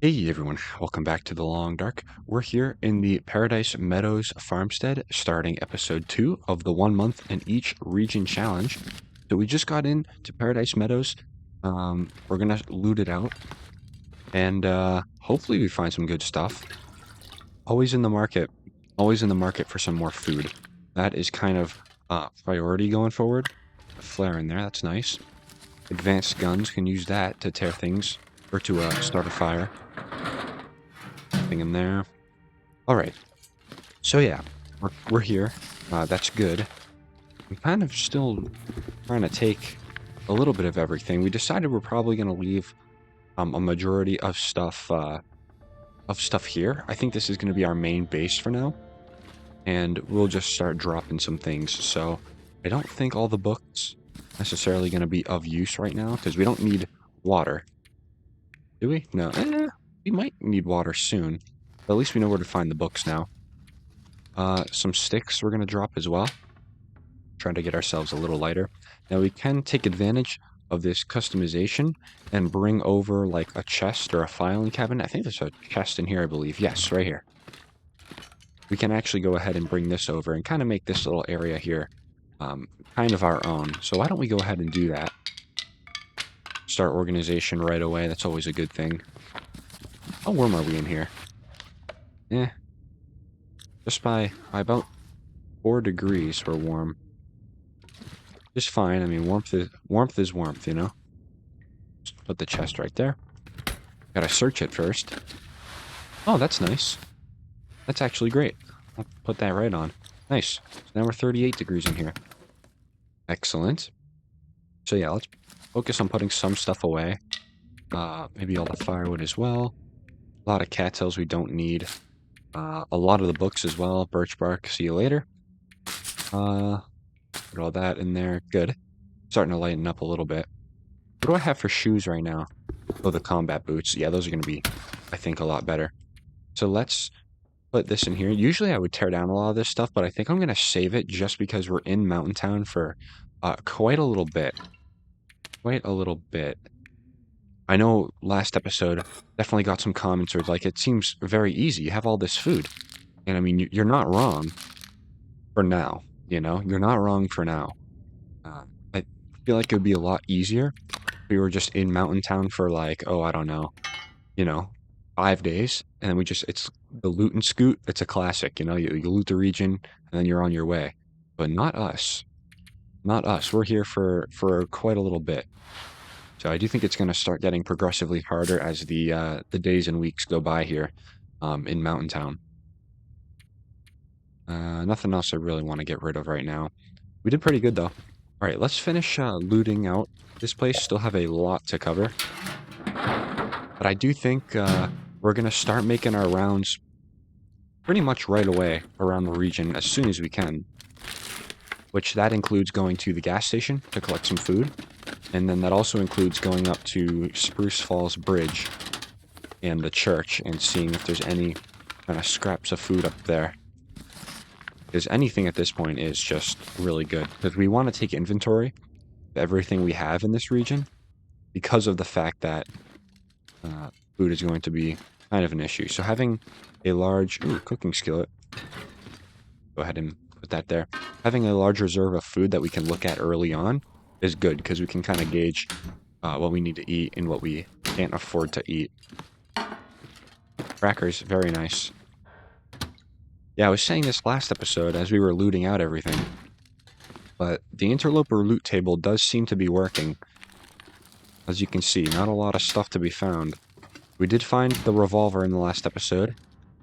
Hey everyone, welcome back to The Long Dark. We're here in the Paradise Meadows farmstead, starting episode 2 of the 1 month in each region challenge. So we just got into Paradise Meadows. We're gonna loot it out, and hopefully we find some good stuff. Always in the market, always in the market for some more food. That is kind of priority going forward. A flare in there, that's nice. Advanced guns, can use that to tear things, or to start a fire. Nothing in there. All right. So yeah, we're here. That's good. I'm kind of still trying to take a little bit of everything. We decided we're probably going to leave a majority of stuff here. I think this is going to be our main base for now, and we'll just start dropping some things. So I don't think all the books necessarily going to be of use right now because we don't need water. Do we? No. We might need water soon. But at least we know where to find the books now. Some sticks we're going to drop as well. Trying to get ourselves a little lighter. Now we can take advantage of this customization and bring over like a chest or a filing cabinet. I think there's a chest in here, I believe. Yes, right here. We can actually go ahead and bring this over and kind of make this little area here kind of our own. So why don't we go ahead and do that? Start organization right away. That's always a good thing. How warm are we in here? Just by about 4 degrees we're warm. Just fine. I mean, warmth is warmth, you know? Just put the chest right there. Gotta search it first. Oh, that's nice. That's actually great. I'll put that right on. Nice. So now we're 38 degrees in here. Excellent. So yeah, let's focus on putting some stuff away. Maybe all the firewood as well. A lot of cattails we don't need. A lot of the books as well. Birch bark, see you later. Put all that in there. Good. Starting to lighten up a little bit. What do I have for shoes right now? Oh, the combat boots. Yeah, those are going to be, I think, a lot better. So let's put this in here. Usually I would tear down a lot of this stuff, but I think I'm going to save it just because we're in Mountain Town for quite a little bit. Quite a little bit. I know last episode definitely got some comments where like, it seems very easy. You have all this food. And I mean, you're not wrong for now. You know, you're not wrong for now. I feel like it would be a lot easier if we were just in Mountain Town for like, oh, I don't know, 5 days, and then it's the loot and scoot. It's a classic, you loot the region, and then you're on your way. But not us. Not us. We're here for quite a little bit. So I do think it's going to start getting progressively harder as the days and weeks go by here in Mountain Town. Nothing else I really want to get rid of right now. We did pretty good, though. All right, let's finish looting out this place. Still have a lot to cover. But I do think we're going to start making our rounds pretty much right away around the region as soon as we can. Which that includes going to the gas station to collect some food. And then that also includes going up to Spruce Falls Bridge and the church and seeing if there's any kind of scraps of food up there. Because anything at this point is just really good. Because we want to take inventory of everything we have in this region because of the fact that food is going to be kind of an issue. So having a large cooking skillet, go ahead and put that there. Having a large reserve of food that we can look at early on is good because we can kind of gauge what we need to eat and what we can't afford to eat. Crackers, very nice. Yeah, I was saying this last episode as we were looting out everything, but the Interloper loot table does seem to be working. As you can see, not a lot of stuff to be found. We did find the revolver in the last episode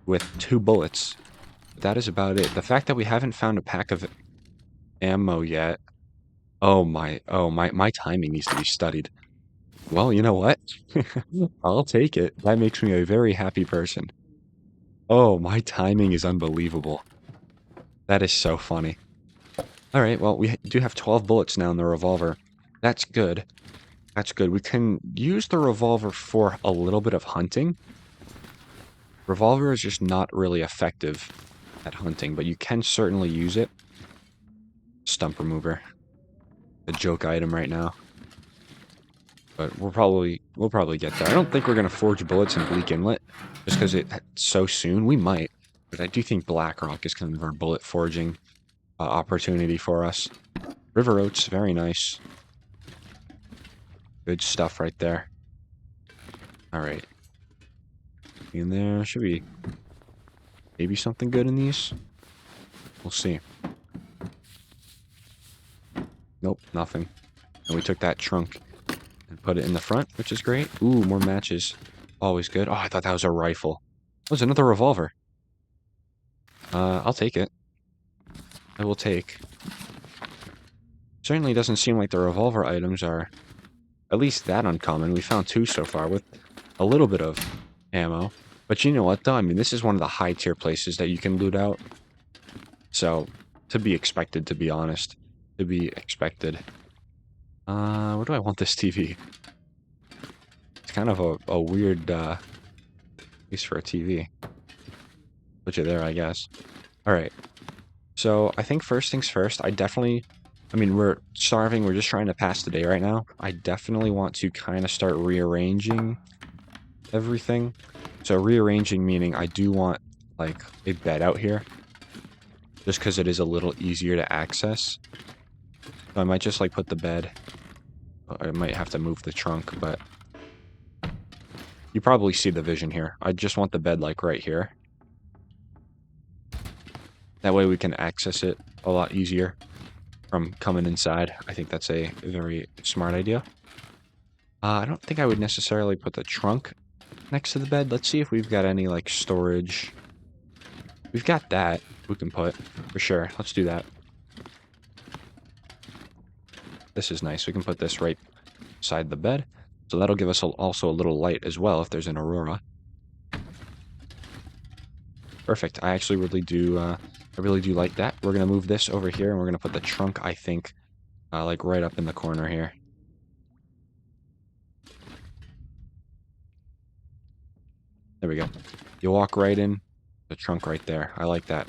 with 2 bullets. But that is about it. The fact that we haven't found a pack of ammo yet. Oh my timing needs to be studied. Well, you know what? I'll take it. That makes me a very happy person. Oh, my timing is unbelievable. That is so funny. All right, well, we do have 12 bullets now in the revolver. That's good. That's good. We can use the revolver for a little bit of hunting. Revolver is just not really effective at hunting, but you can certainly use it. Stump remover. The joke item right now. But we'll probably get there. I don't think we're gonna forge bullets in Bleak Inlet just because it's so soon. We might, but I do think Blackrock is kind of our bullet forging opportunity for us. River Oats, very nice. Good stuff right there. All right. In there, should be maybe something good in these. We'll see. Nope, nothing. And we took that trunk and put it in the front, which is great. Ooh, more matches. Always good. Oh, I thought that was a rifle. That was another revolver. I'll take it. I will take. Certainly doesn't seem like the revolver items are at least that uncommon. We found 2 so far with a little bit of ammo. But you know what, though? I mean, this is one of the high-tier places that you can loot out. So, to be expected, to be honest. To be expected. Where do I want this TV? It's kind of a weird, place for a TV. Put you there, I guess. Alright. So, I think first things first, I mean, we're starving, we're just trying to pass the day right now. I definitely want to kind of start rearranging everything. So rearranging meaning I do want, like, a bed out here. Just because it is a little easier to access. So I might just, like, put the bed. I might have to move the trunk, but you probably see the vision here. I just want the bed, like, right here. That way we can access it a lot easier from coming inside. I think that's a very smart idea. I don't think I would necessarily put the trunk next to the bed. Let's see if we've got any, like, storage. We've got that we can put, for sure. Let's do that. This is nice. We can put this right beside the bed. So that'll give us also a little light as well if there's an aurora. Perfect. I actually really do like that. We're going to move this over here, and we're going to put the trunk, I think, like right up in the corner here. There we go. You walk right in, the trunk right there. I like that.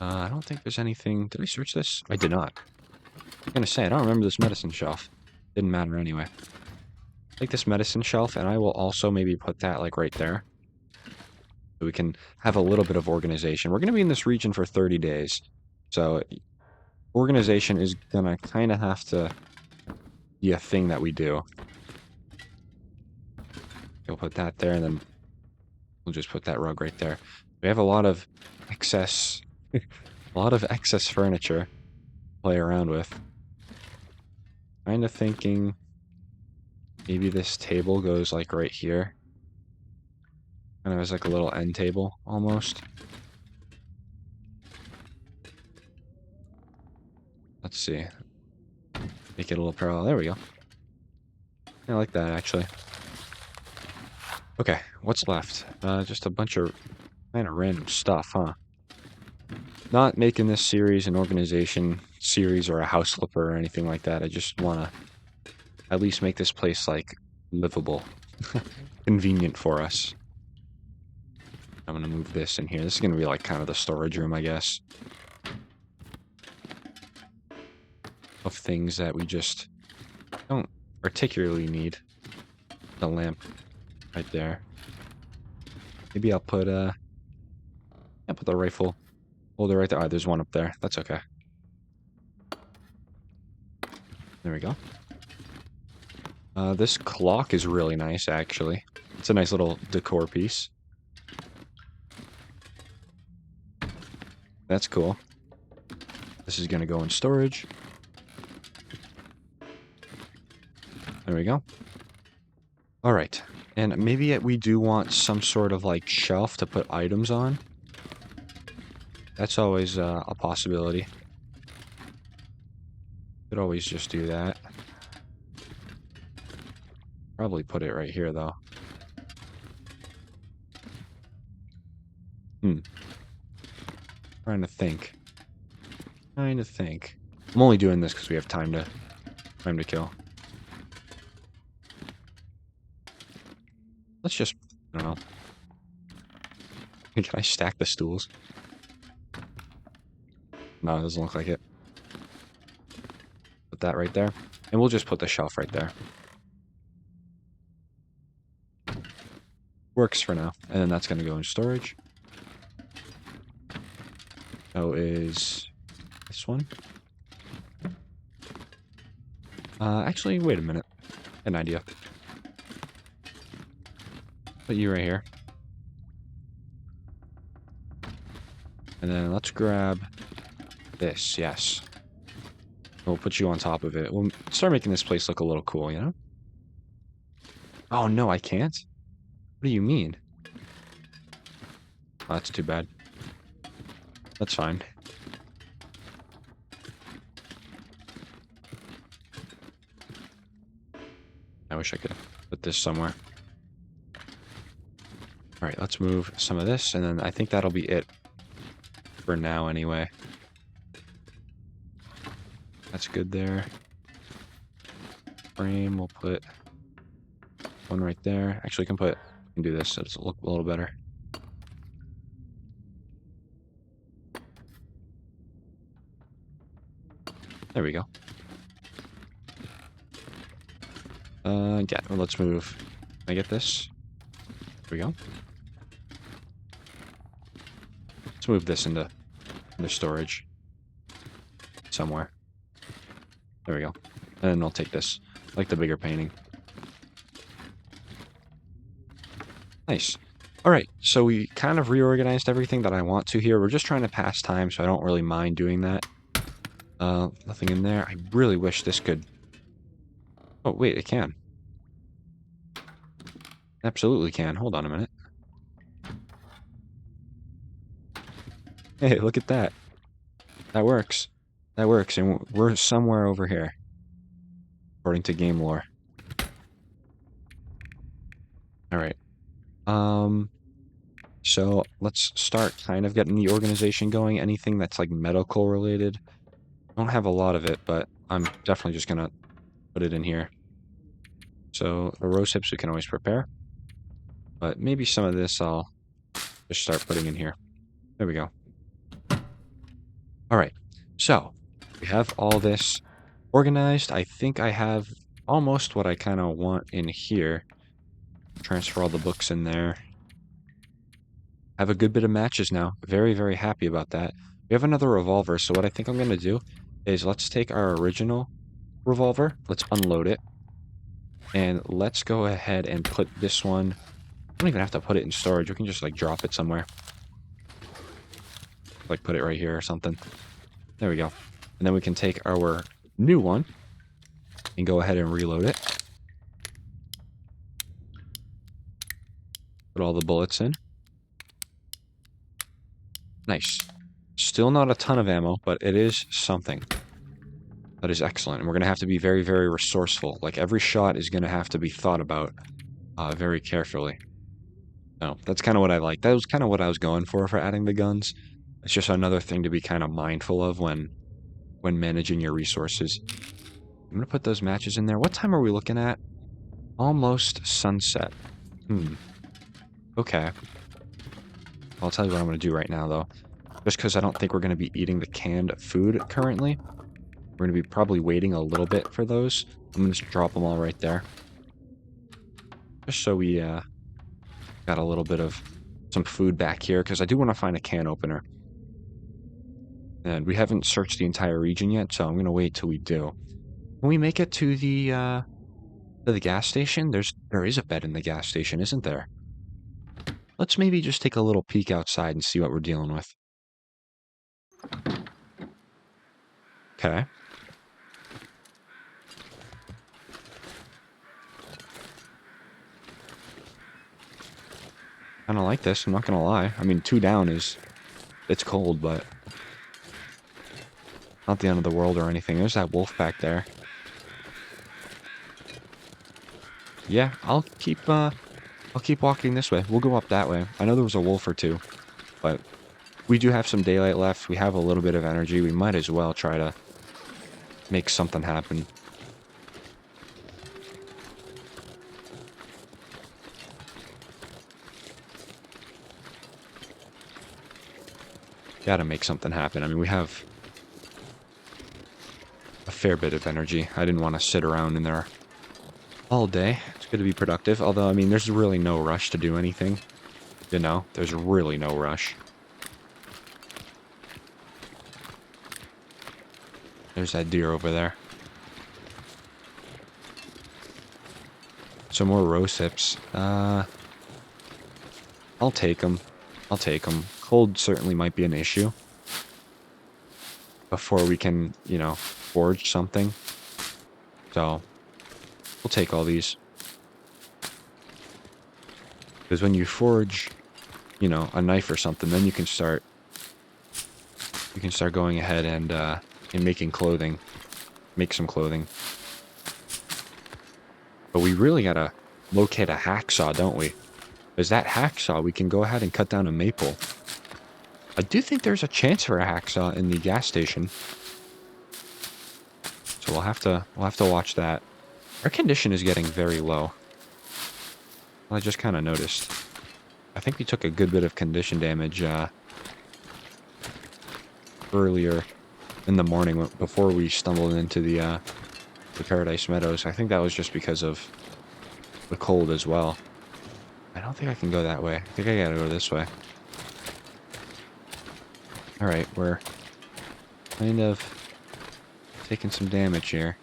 I don't think there's anything... Did I search this? I did not. I'm going to say, I don't remember this medicine shelf. Didn't matter anyway. Take this medicine shelf, and I will also maybe put that, like, right there. So we can have a little bit of organization. We're going to be in this region for 30 days. So organization is going to kind of have to be a thing that we do. We'll put that there, and then we'll just put that rug right there. We have a lot of excess... a lot of excess furniture to play around with. Kind of thinking maybe this table goes like right here. Kind of as like a little end table almost. Let's see. Make it a little parallel. There we go. I like that actually. Okay, what's left? Just a bunch of kind of random stuff, huh? Not making this series an organization series or a house flipper or anything like that. I just want to at least make this place, like, livable. Convenient for us. I'm going to move this in here. This is going to be, like, kind of the storage room, I guess. Of things that we just don't particularly need. The lamp right there. Maybe I'll put, put the rifle holder right there. Oh, there's one up there. That's okay. There we go. This clock is really nice, actually. It's a nice little decor piece. That's cool. This is going to go in storage. There we go. All right. And maybe we do want some sort of, like, shelf to put items on. That's always a possibility. Could always just do that. Probably put it right here, though. Trying to think. I'm only doing this because we have time to kill. Let's just, I don't know. Can I stack the stools? No, it doesn't look like it. Put that right there. And we'll just put the shelf right there. Works for now. And then that's going to go in storage. So is this one. Actually, wait a minute. An idea. Put you right here. And then let's grab this, yes. We'll put you on top of it. We'll start making this place look a little cool, you know? Oh, no, I can't? What do you mean? Oh, that's too bad. That's fine. I wish I could put this somewhere. All right, let's move some of this, and then I think that'll be it for now anyway. That's good there. Frame, we'll put one right there. Actually, we can do this so it'll look a little better. There we go. Yeah, well, let's move. Can I get this? There we go. Let's move this into storage somewhere. There we go. And then I'll take this. I like the bigger painting. Nice. All right, so we kind of reorganized everything that I want to here. We're just trying to pass time, so I don't really mind doing that. Nothing in there. I really wish this could... Oh, wait, it can. Absolutely can. Hold on a minute. Hey, look at that. That works. That works, and we're somewhere over here, according to game lore. All right. So let's start kind of getting the organization going. Anything that's like medical related. I don't have a lot of it, but I'm definitely just gonna put it in here. So the rose hips we can always prepare, but maybe some of this I'll just start putting in here. There we go. All right, so we have all this organized. I think I have almost what I kind of want in here. Transfer all the books in there. Have a good bit of matches now. Very, very happy about that. We have another revolver, so what I think I'm going to do is let's take our original revolver, let's unload it, and let's go ahead and put this one... I don't even have to put it in storage. We can just, like, drop it somewhere. Like, put it right here or something. There we go. And then we can take our new one and go ahead and reload it. Put all the bullets in. Nice. Still not a ton of ammo, but it is something. That is excellent. And we're going to have to be very, very resourceful. Like, every shot is going to have to be thought about very carefully. No, that's kind of what I like. That was kind of what I was going for adding the guns. It's just another thing to be kind of mindful of when managing your resources. I'm going to put those matches in there. What time are we looking at? Almost sunset. Okay. I'll tell you what I'm going to do right now, though. Just because I don't think we're going to be eating the canned food currently. We're going to be probably waiting a little bit for those. I'm going to just drop them all right there. Just so we got a little bit of some food back here, because I do want to find a can opener. And we haven't searched the entire region yet, so I'm going to wait till we do. Can we make it to the gas station? There is a bed in the gas station, isn't there? Let's maybe just take a little peek outside and see what we're dealing with. Okay. I don't like this, I'm not gonna lie. I mean, 2 down it's cold, but not the end of the world or anything. There's that wolf back there. Yeah, I'll keep walking this way. We'll go up that way. I know there was a wolf or two, but we do have some daylight left. We have a little bit of energy. We might as well try to make something happen. Gotta make something happen. I mean, we have a fair bit of energy. I didn't want to sit around in there all day. Let's Good to be productive. Although, I mean, there's really no rush to do anything. You know, there's really no rush. There's that deer over there. Some more rose hips. I'll take them. I'll take them. Cold certainly might be an issue. Before we can, you know, forge something. So, we'll take all these. Because when you forge, you know, a knife or something, then you can start going ahead and making clothing. Make some clothing. But we really gotta locate a hacksaw, don't we? Because that hacksaw, we can go ahead and cut down a maple. I do think there's a chance for a hacksaw in the gas station. So we'll have to watch that. Our condition is getting very low. I just kind of noticed. I think we took a good bit of condition damage earlier in the morning before we stumbled into the Paradise Meadows. I think that was just because of the cold as well. I don't think I can go that way. I think I gotta go this way. Alright, we're kind of taking some damage here.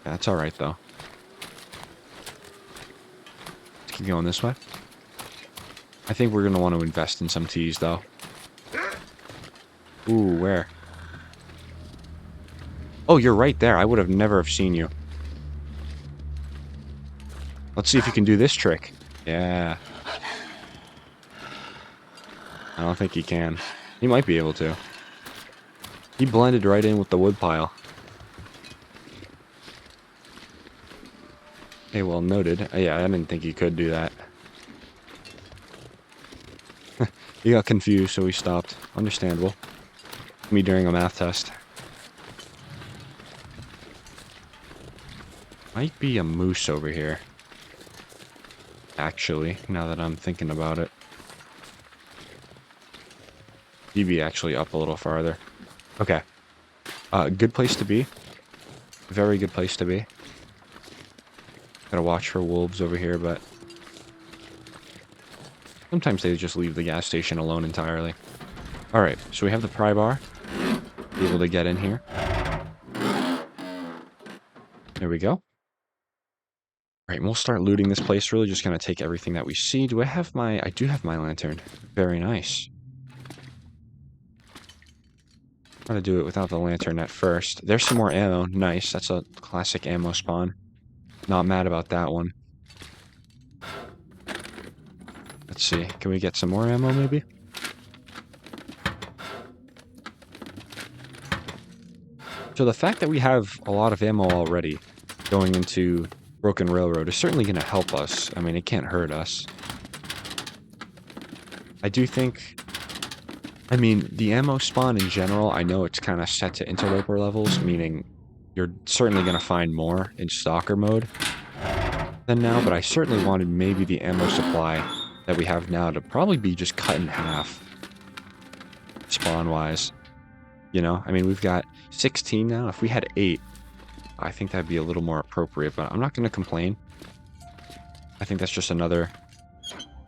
That's alright, though. Let's keep going this way. I think we're going to want to invest in some teas, though. Ooh, where? Oh, you're right there. I would have never have seen you. Let's see if you can do this trick. Yeah. I don't think he can. He might be able to. He blended right in with the woodpile. Okay, well noted. Yeah, I didn't think he could do that. He got confused, so he stopped. Understandable. Me during a math test. Might be a moose over here. Actually, now that I'm thinking about it. He'd be actually up a little farther. Okay. Good place to be. Very good place to be. Gotta watch for wolves over here, but sometimes they just leave the gas station alone entirely. Alright, so we have the pry bar. Be able to get in here. There we go. Alright, we'll start looting this place. Really just gonna take everything that we see. Do I have my... I do have my lantern. Very nice. Try to do it without the lantern at first. There's some more ammo. Nice. That's a classic ammo spawn. Not mad about that one. Let's see. Can we get some more ammo, maybe? So the fact that we have a lot of ammo already going into Broken Railroad is certainly going to help us. I mean, it can't hurt us. I do think... I mean, the ammo spawn in general, I know it's kind of set to Interloper levels, meaning you're certainly going to find more in Stalker mode than now, but I certainly wanted maybe the ammo supply that we have now to probably be just cut in half, spawn-wise. You know, I mean, we've got 16 now. If we had 8, I think that'd be a little more appropriate, but I'm not going to complain. I think that's just another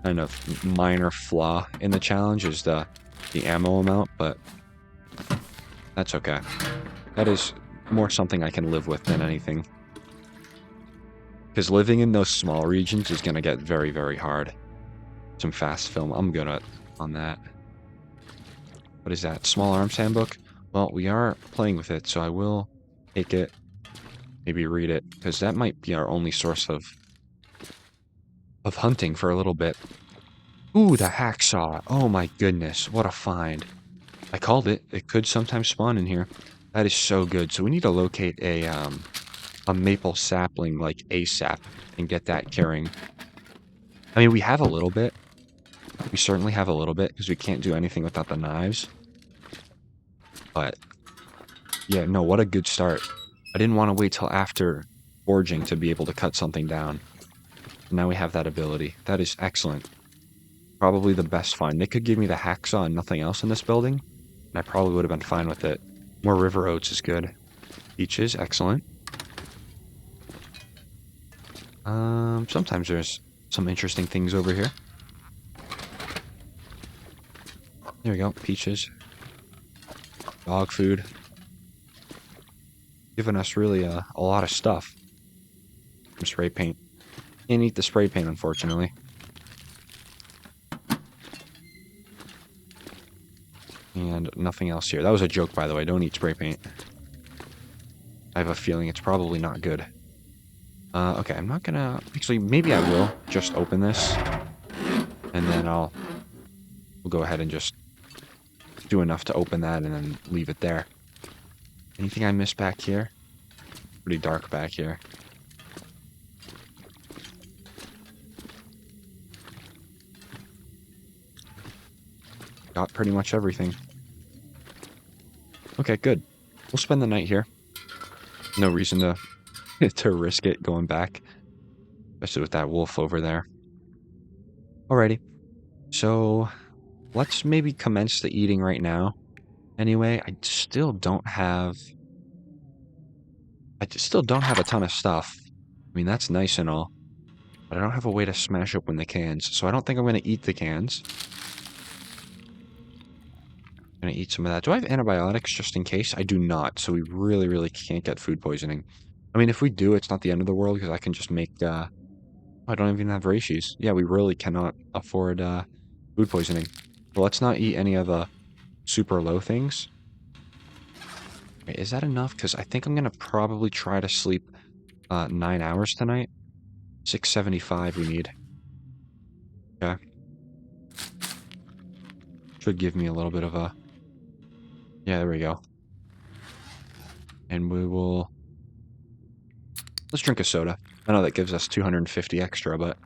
kind of minor flaw in the challenge is the ammo amount, but that's okay. That is more something I can live with than anything. Because living in those small regions is going to get very, very hard. Some fast film. I'm good on that. What is that? Small Arms Handbook? Well, we are playing with it, so I will take it. Maybe read it, because that might be our only source of hunting for a little bit. Ooh, the hacksaw. Oh my goodness, what a find. I called it. It could sometimes spawn in here. That is so good. So we need to locate a maple sapling, like ASAP, and get that carrying. I mean, we have a little bit. We certainly have a little bit, because we can't do anything without the knives. But, yeah, no, what a good start. I didn't want to wait till after forging to be able to cut something down. Now we have that ability. That is excellent. Probably the best find. They could give me the hacksaw and nothing else in this building, and I probably would have been fine with it. More river oats is good. Peaches, excellent. Sometimes there's some interesting things over here. There we go, peaches. Dog food. Giving us really a lot of stuff. Some spray paint. Can't eat the spray paint, unfortunately. And nothing else here. That was a joke, by the way. Don't eat spray paint. I have a feeling it's probably not good. Okay, I'm not gonna... Actually, maybe I will just open this. And then we'll go ahead and just do enough to open that and then leave it there. Anything I missed back here? Pretty dark back here. Got pretty much everything. Okay, good. We'll spend the night here. No reason to to risk it going back. Especially with that wolf over there. Alrighty. So, let's maybe commence the eating right now. Anyway, I still don't have a ton of stuff. I mean, that's nice and all. But I don't have a way to smash open the cans. So I don't think I'm going to eat the cans. I'm going to eat some of that. Do I have antibiotics just in case? I do not. So we really, really can't get food poisoning. I mean, if we do, it's not the end of the world because I can just make... I don't even have reishi. Yeah, we really cannot afford food poisoning. But let's not eat any of the super low things. Wait, is that enough? Because I think I'm going to probably try to sleep 9 hours tonight. 675 we need. Okay. Should give me a little bit of a... Yeah, there we go. And we will... Let's drink a soda. I know that gives us 250 extra, but...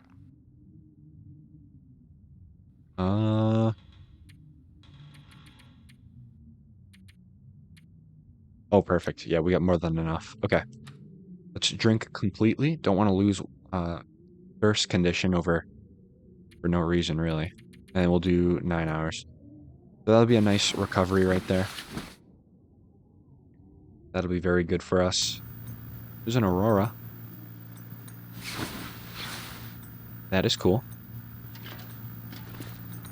Oh, perfect. Yeah, we got more than enough. Okay. Let's drink completely. Don't want to lose thirst condition over... For no reason, really. And we'll do 9 hours. So that'll be a nice recovery right there. That'll be very good for us. There's an aurora. That is cool.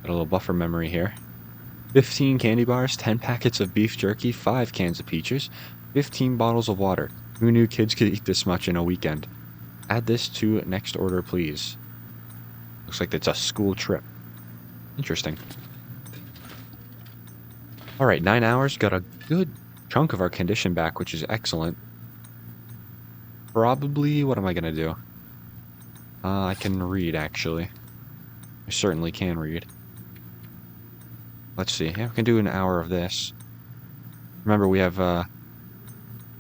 Got a little buffer memory here. 15 candy bars, 10 packets of beef jerky, 5 cans of peaches, 15 bottles of water. Who knew kids could eat this much in a weekend? Add this to next order, please. Looks like it's a school trip. Interesting. Alright, 9 hours. Got a good chunk of our condition back, which is excellent. Probably, what am I going to do? I can read, actually. I certainly can read. Let's see. Yeah, we can do an hour of this. Remember, we have,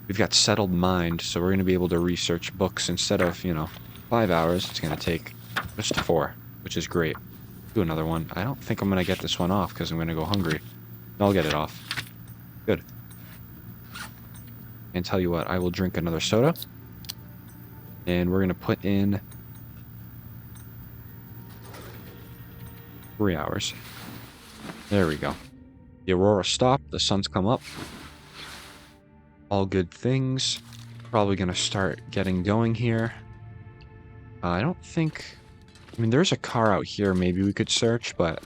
we've got settled mind, so we're going to be able to research books instead of, 5 hours. It's going to take just 4, which is great. Do another one. I don't think I'm going to get this one off because I'm going to go hungry. I'll get it off. Good. And tell you what, I will drink another soda. And we're going to put in 3 hours. There we go. The aurora stopped. The sun's come up. All good things. Probably going to start getting going here. I don't think... I mean, there's a car out here maybe we could search, but...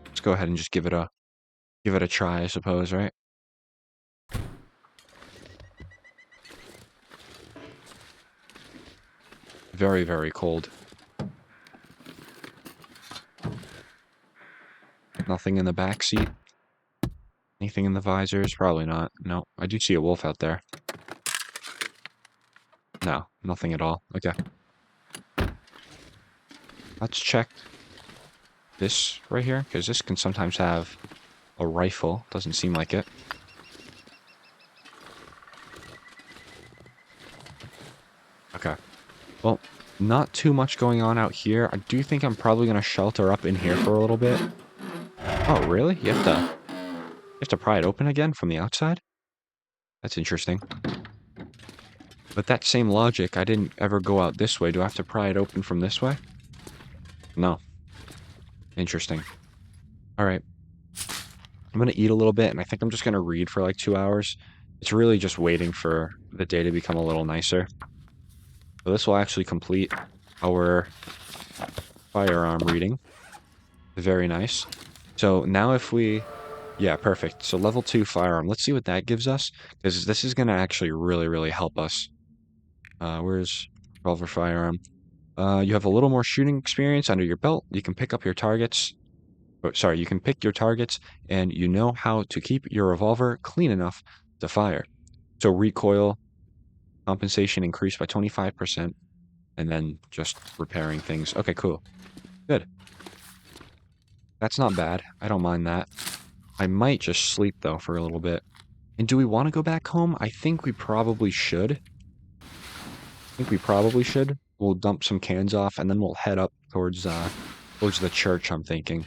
Let's go ahead and just give it a try, I suppose, right? Very, very cold. Nothing in the back seat. Anything in the visors? Probably not. No, I do see a wolf out there. No, nothing at all. Okay. Let's check this right here, because this can sometimes have a rifle. Doesn't seem like it. Okay. Well, not too much going on out here. I do think I'm probably going to shelter up in here for a little bit. Oh, really? You have to pry it open again from the outside? That's interesting. With that same logic, I didn't ever go out this way. Do I have to pry it open from this way? No. Interesting. All right. I'm going to eat a little bit, and I think I'm just going to read for like 2 hours. It's really just waiting for the day to become a little nicer. So this will actually complete our firearm reading. Very nice. So now if we... Yeah, perfect. So level 2 firearm. Let's see what that gives us, because this is going to actually really, really help us. Where's revolver firearm? You have a little more shooting experience under your belt. You can pick up your targets. Oh, sorry, you can pick your targets, and you know how to keep your revolver clean enough to fire. So recoil compensation increased by 25%, and then just repairing things. Okay, cool. Good. That's not bad. I don't mind that. I might just sleep, though, for a little bit. And do we want to go back home? I think we probably should. We'll dump some cans off, and then we'll head up towards the church, I'm thinking.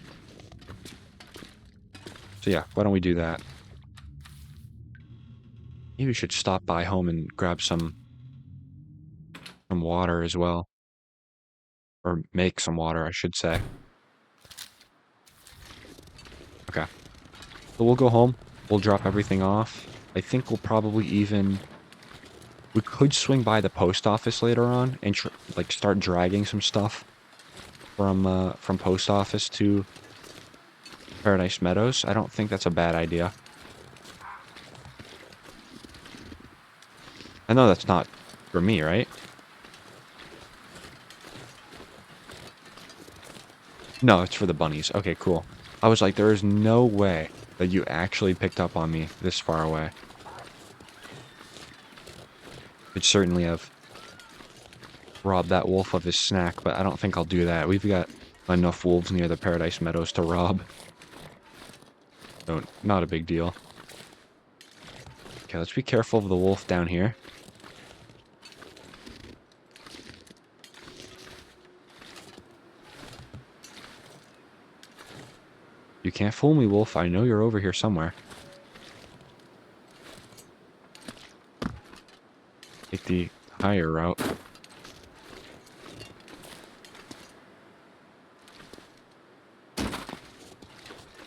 So yeah, why don't we do that? Maybe we should stop by home and grab some water as well. Or make some water, I should say. Okay. So we'll go home. We'll drop everything off. I think we'll probably even... We could swing by the post office later on and like start dragging some stuff from post office to Paradise Meadows. I don't think that's a bad idea. I know that's not for me, right? No, it's for the bunnies. Okay, cool. I was like, there is no way that you actually picked up on me this far away. Could certainly have robbed that wolf of his snack, but I don't think I'll do that. We've got enough wolves near the Paradise Meadows to rob. So, not a big deal. Okay, let's be careful of the wolf down here. You can't fool me, wolf. I know you're over here somewhere. Take the higher route.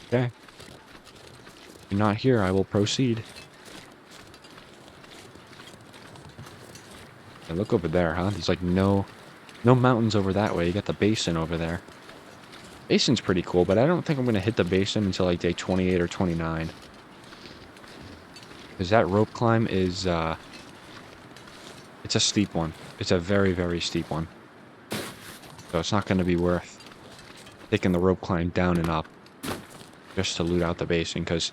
Okay. If you're not here, I will proceed. Yeah, look over there, huh? There's like no mountains over that way. You got the basin over there. Basin's pretty cool, but I don't think I'm going to hit the basin until like day 28 or 29. Because that rope climb is, it's a steep one. It's a very, very steep one. So it's not going to be worth taking the rope climb down and up just to loot out the basin, because,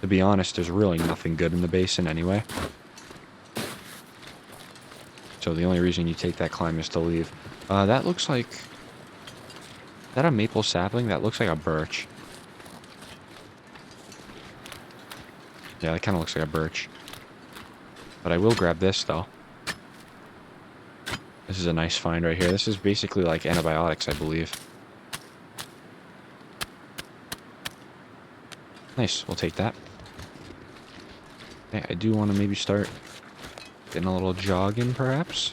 to be honest, there's really nothing good in the basin anyway. So the only reason you take that climb is to leave. That looks like... Is that a maple sapling? That looks like a birch. Yeah, that kind of looks like a birch. But I will grab this, though. This is a nice find right here. This is basically like antibiotics, I believe. Nice, we'll take that. Okay, I do want to maybe start getting a little jog in, perhaps.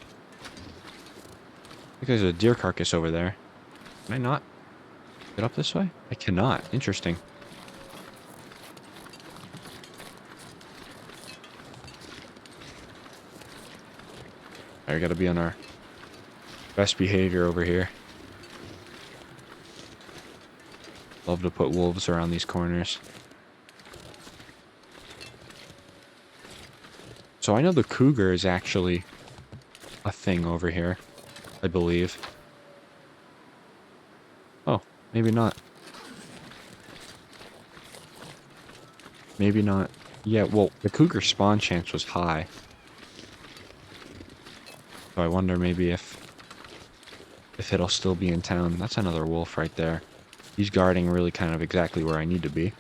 I think there's a deer carcass over there. Can I not get up this way? I cannot. Interesting. I gotta be on our best behavior over here. Love to put wolves around these corners. So I know the cougar is actually a thing over here, I believe. Oh, maybe not. Maybe not. Yeah, well, the cougar spawn chance was high. So I wonder maybe if it'll still be in town. That's another wolf right there. He's guarding really kind of exactly where I need to be.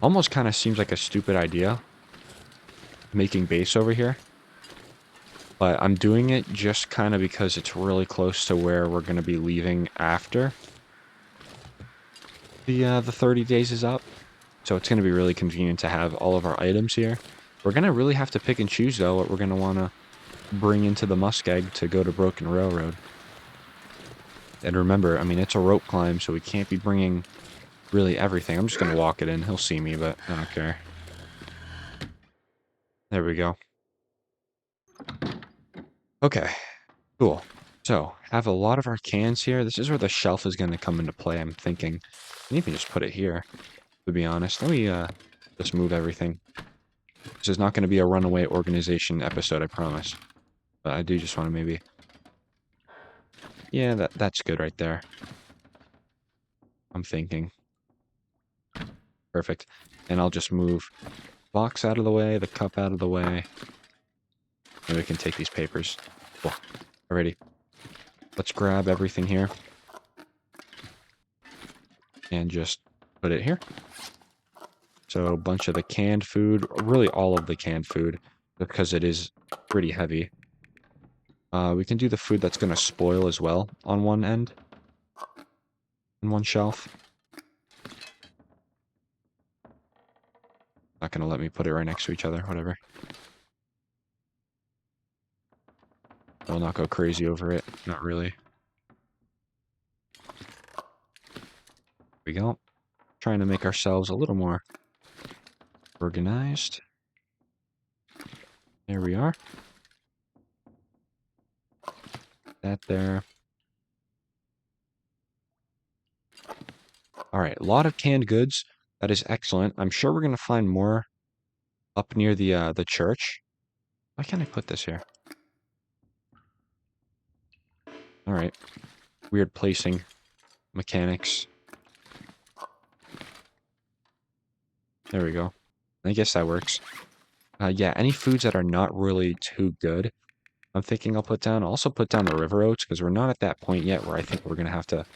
Almost kind of seems like a stupid idea, making base over here. But I'm doing it just kind of because it's really close to where we're going to be leaving after the 30 days is up. So it's going to be really convenient to have all of our items here. We're going to really have to pick and choose, though, what we're going to want to bring into the muskeg to go to Broken Railroad. And remember, I mean, it's a rope climb, so we can't be bringing really everything. I'm just going to walk it in. He'll see me, but I don't care. There we go. Okay, cool. So, have a lot of our cans here. This is where the shelf is going to come into play, I'm thinking. I can even just put it here, to be honest. Let me just move everything. This is not going to be a runaway organization episode, I promise. But I do just want to maybe... Yeah, that's good right there. I'm thinking. Perfect. And I'll just move box out of the way, the cup out of the way. And we can take these papers. Cool. Alrighty. Let's grab everything here. And just put it here. So a bunch of the canned food, really all of the canned food, because it is pretty heavy. We can do the food that's going to spoil as well on one end. On one shelf. Not going to let me put it right next to each other, whatever. I will not go crazy over it, not really. There we go. Trying to make ourselves a little more organized. There we are. That there. Alright, a lot of canned goods. That is excellent. I'm sure we're going to find more up near the church. Why can't I put this here? Alright. Weird placing mechanics. There we go. I guess that works. Yeah, any foods that are not really too good, I'm thinking I'll put down. I'll also put down the river oats, because we're not at that point yet where I think we're going to have to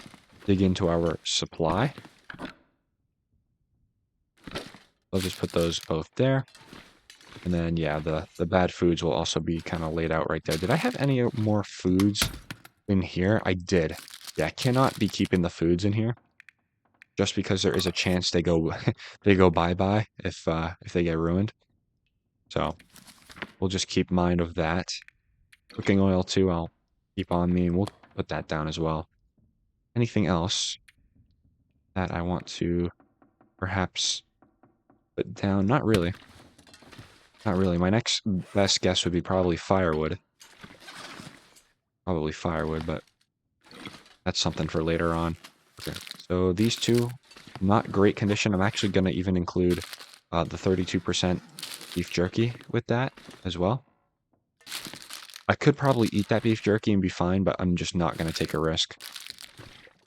dig into our supply. I'll just put those both there. And then, yeah, the bad foods will also be kind of laid out right there. Did I have any more foods in here? I did. Yeah, I cannot be keeping the foods in here. Just because there is a chance they go they go bye-bye if they get ruined. So, we'll just keep mind of that. Cooking oil, too, I'll keep on me, and we'll put that down as well. Anything else that I want to perhaps put down? Not really. Not really. My next best guess would be probably firewood. Probably firewood, but that's something for later on. Okay, so these two, not great condition. I'm actually going to even include the 32% beef jerky with that as well. I could probably eat that beef jerky and be fine, but I'm just not going to take a risk.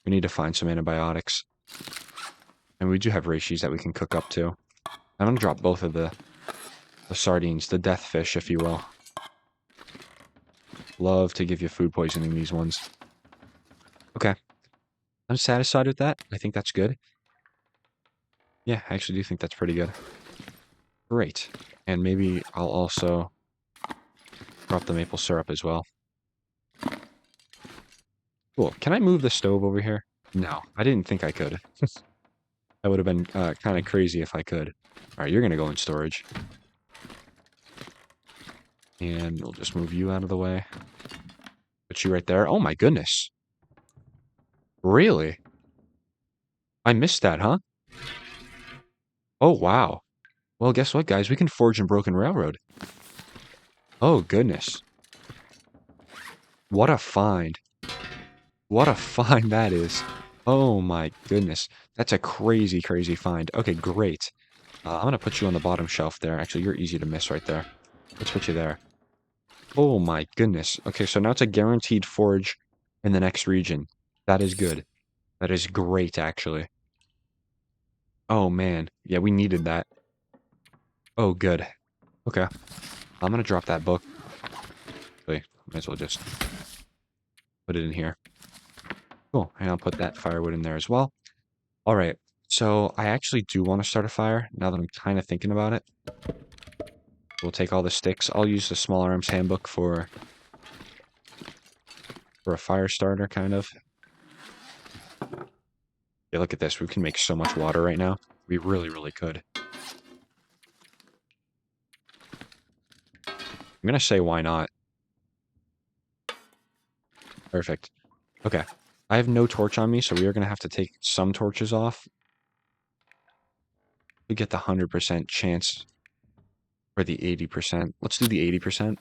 We need to find some antibiotics. And we do have reishi that we can cook up too. I'm going to drop both of the sardines, the death fish, if you will. Love to give you food poisoning, these ones. Okay. I'm satisfied with that. I think that's good. Yeah, I actually do think that's pretty good. Great. And maybe I'll also drop the maple syrup as well. Cool. Can I move the stove over here? No, I didn't think I could. That would have been kind of crazy if I could. All right, you're going to go in storage. And we'll just move you out of the way. Put you right there. Oh my goodness. Really? I missed that, huh? Oh, wow. Well, guess what, guys? We can forge in Broken Railroad. Oh, goodness. What a find. What a find that is. Oh my goodness. That's a crazy, crazy find. Okay, great. I'm going to put you on the bottom shelf there. Actually, you're easy to miss right there. Let's put you there. Oh my goodness. Okay, so now it's a guaranteed forge in the next region. That is good. That is great, actually. Oh man. Yeah, we needed that. Oh, good. Okay. I'm going to drop that book. Actually, might as well just put it in here. Cool. And I'll put that firewood in there as well. All right. So I actually do want to start a fire now that I'm kind of thinking about it. We'll take all the sticks. I'll use the Small Arms Handbook for a fire starter, kind of. Yeah, look at this. We can make so much water right now. We really, really could. I'm going to say why not. Perfect. Okay. I have no torch on me, so we are going to have to take some torches off. We get the 100% chance or the 80%. Let's do the 80%.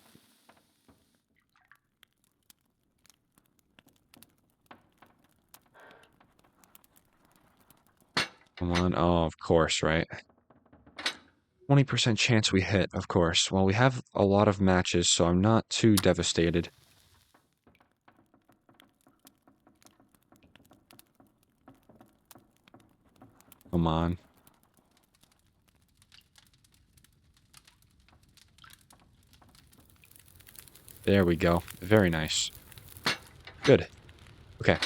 Come on. Oh, of course, right? 20% chance we hit, of course. Well, we have a lot of matches, so I'm not too devastated. Come on. There we go. Very nice. Good. Okay.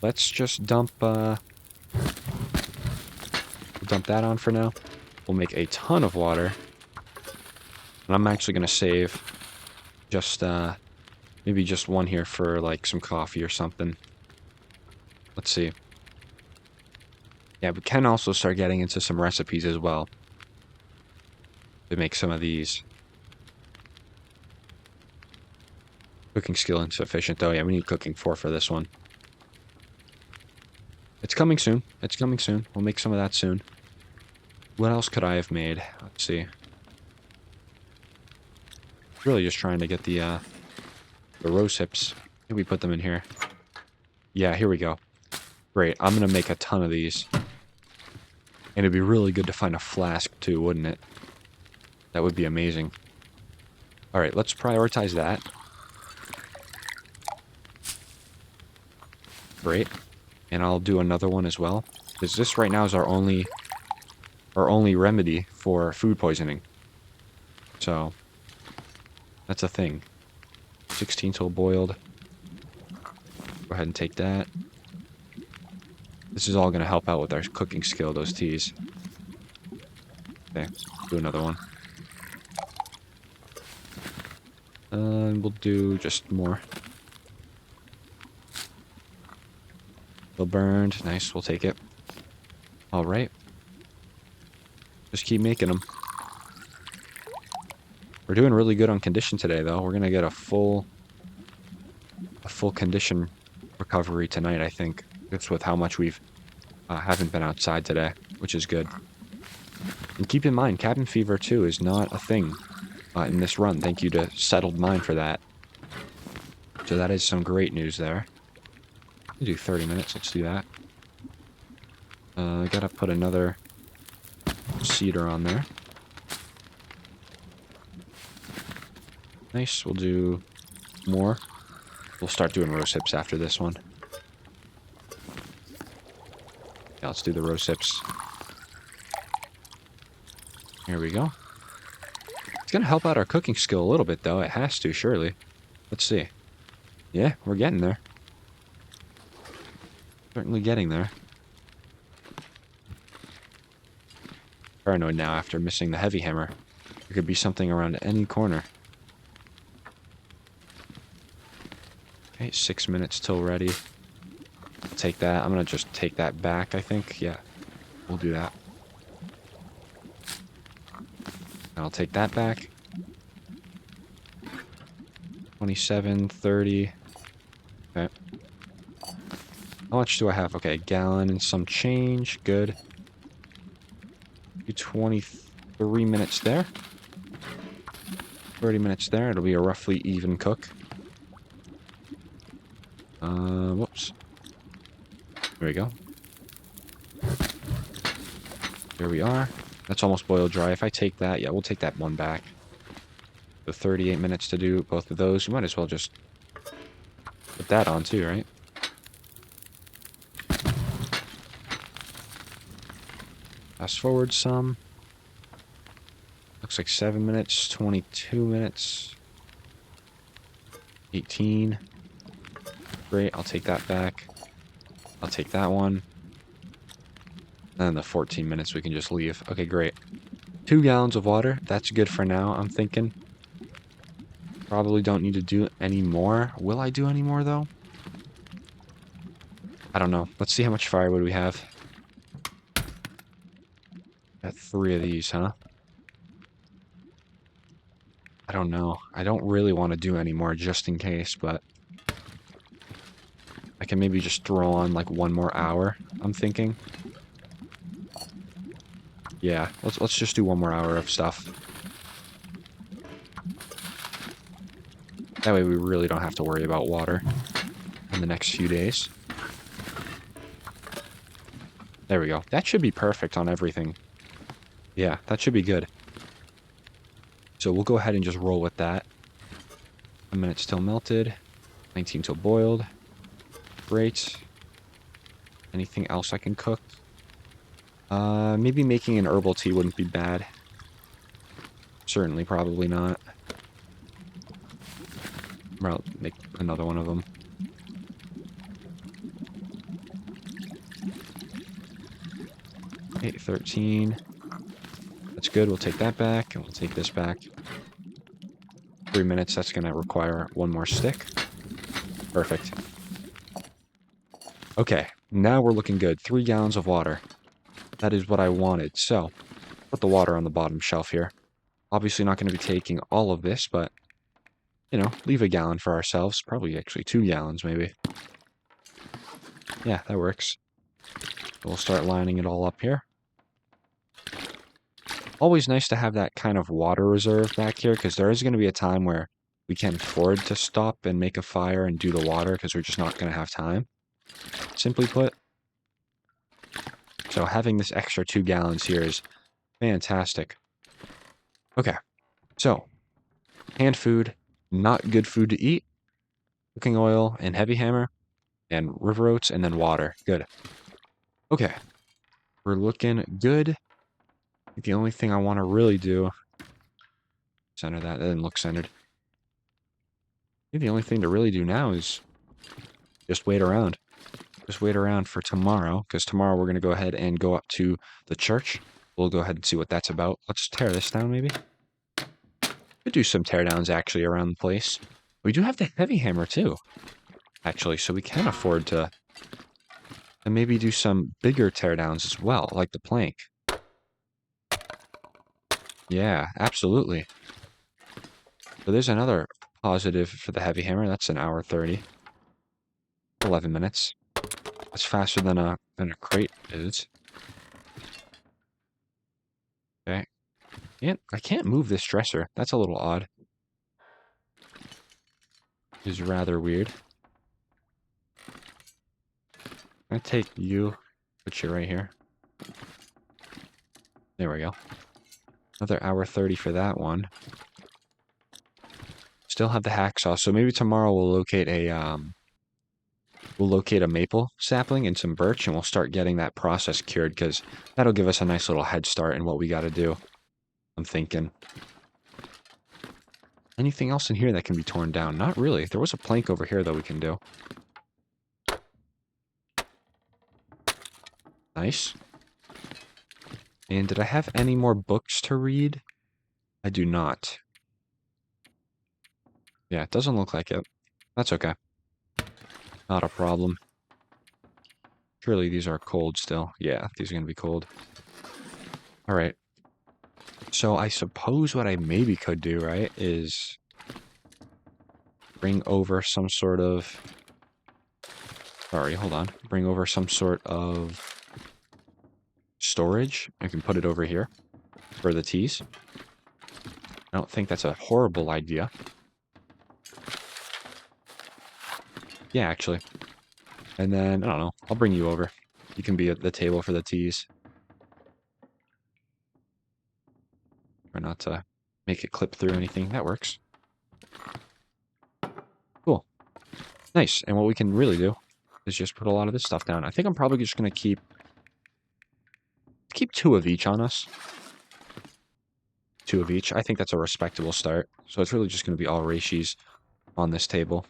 Let's just dump that on for now. We'll make a ton of water. And I'm actually going to save just, maybe just one here for, like, some coffee or something. Let's see. Yeah, we can also start getting into some recipes as well. To make some of these. Cooking skill insufficient, though. Yeah, we need cooking 4 for this one. It's coming soon. It's coming soon. We'll make some of that soon. What else could I have made? Let's see. Really just trying to get the rose hips. Maybe we put them in here. Yeah, here we go. Great. I'm going to make a ton of these. And it'd be really good to find a flask, too, wouldn't it? That would be amazing. Alright, let's prioritize that. Great. And I'll do another one as well. Because this right now is our only remedy for food poisoning. So, that's a thing. 16 till boiled. Go ahead and take that. This is all going to help out with our cooking skill, those teas. Okay, do another one. And we'll do just more. Still burned. Nice, we'll take it. Alright. Just keep making them. We're doing really good on condition today, though. We're going to get a full condition recovery tonight, I think. That's with how much we've haven't been outside today, which is good. And keep in mind, cabin fever, too, is not a thing in this run. Thank you to Settled Mind for that. So that is some great news there. We'll do 30 minutes. Let's do that. I gotta put another cedar on there. Nice. We'll do more. We'll start doing rose hips after this one. Yeah, let's do the rose hips. Here we go. It's gonna help out our cooking skill a little bit, though. It has to, surely. Let's see. Yeah, we're getting there. Certainly getting there. Paranoid now after missing the heavy hammer. There could be something around any corner. Okay, 6 minutes till ready. I'll take that. I'm gonna just take that back, I think. Yeah, we'll do that. I'll take that back. 27, 30. Okay. How much do I have? Okay, a gallon and some change. Good. 23 minutes there. 30 minutes there. It'll be a roughly even cook. Whoops. There we go. There we are. That's almost boiled dry. If I take that, yeah, we'll take that one back. The 38 minutes to do both of those. You might as well just put that on too, right? Fast forward some. Looks like 7 minutes, 22 minutes. 18. Great, I'll take that back. I'll take that one. And then the 14 minutes we can just leave. Okay, great. 2 gallons of water. That's good for now, I'm thinking. Probably don't need to do any more. Will I do any more, though? I don't know. Let's see how much firewood we have. Got 3 of these, huh? I don't know. I don't really want to do any more just in case, but I can maybe just throw on like 1 more hour, I'm thinking. Yeah, let's just do 1 more hour of stuff. That way we really don't have to worry about water in the next few days. There we go. That should be perfect on everything. Yeah, that should be good. So we'll go ahead and just roll with that. 1 minute till melted. 19 till boiled. Great. Anything else I can cook? Maybe making an herbal tea wouldn't be bad. Certainly, probably not. Or I'll make another one of them. Okay, 13. That's good. We'll take that back, and we'll take this back. 3 minutes. That's going to require 1 more stick. Perfect. Okay, now we're looking good. 3 gallons of water. That is what I wanted. So, put the water on the bottom shelf here. Obviously not going to be taking all of this, but, you know, leave a gallon for ourselves. Probably actually 2 gallons, maybe. Yeah, that works. We'll start lining it all up here. Always nice to have that kind of water reserve back here, because there is going to be a time where we can't afford to stop and make a fire and do the water, because we're just not going to have time, simply put. So having this extra 2 gallons here is fantastic. Okay, so canned food, not good food to eat, cooking oil and heavy hammer, and river oats, and then water. Good. Okay, we're looking good. I think the only thing I want to really do, center that, that didn't look centered. I think the only thing to really do now is just wait around. Just wait around for tomorrow, because tomorrow we're going to go ahead and go up to the church. We'll go ahead and see what that's about. Let's tear this down, maybe. Could do some teardowns, actually, around the place. We do have the heavy hammer, too, actually, so we can afford to maybe do some bigger teardowns as well, like the plank. Yeah, absolutely. So there's another positive for the heavy hammer. That's an hour 30. 11 minutes. That's faster than a crate is. Okay. I can't move this dresser. That's a little odd. Is rather weird. I'm gonna take you, put you right here. There we go. Another hour 30 for that one. Still have the hacksaw, so maybe tomorrow we'll locate a maple sapling and some birch, and we'll start getting that process cured, because that'll give us a nice little head start in what we gotta do. I'm thinking. Anything else in here that can be torn down? Not really. There was a plank over here that we can do. Nice. And did I have any more books to read? I do not. Yeah, it doesn't look like it. That's okay. Not a problem. Surely these are cold still. Yeah, these are going to be cold. All right. So I suppose what I maybe could do, right, is bring over some sort of... Sorry, hold on. Bring over some sort of storage. I can put it over here for the teas. I don't think that's a horrible idea. Yeah, actually. And then, I don't know, I'll bring you over. You can be at the table for the teas. Try not to make it clip through anything. That works. Cool. Nice. And what we can really do is just put a lot of this stuff down. I think I'm probably just going to keep 2 of each on us. 2 of each. I think that's a respectable start. So it's really just going to be all reishi on this table.